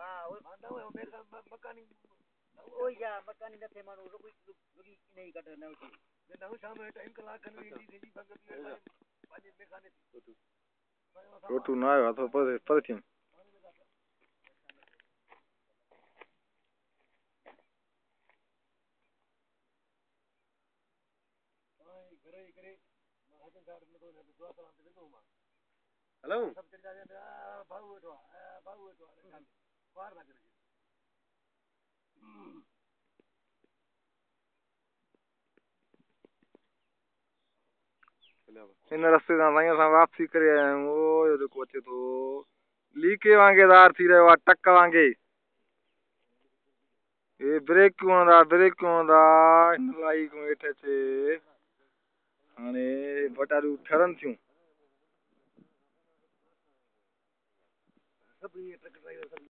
हां मानता हूं मकानी ओ या मकानी न थे मानो रुकी नहीं कट न होती मैं ना शाम में टाइम कलाक खन ईंदी थी भगत पानी मेखाने रोटू ना आयो तो पर थी हेलो सब चढ़ जा भाऊ वेठो बाहर ना करे इन रस्ते सां साईं असां वापसी करे आया आहियूं ओ जेको अचे थो लीके वांगेदार थी रहियो आहे टक वांगे ये ब्रेक हूंदा हिन लाई को हेठि अचे हाणे बटारियूं ठरनि थियूं सब ये ट्रक ड्राइवर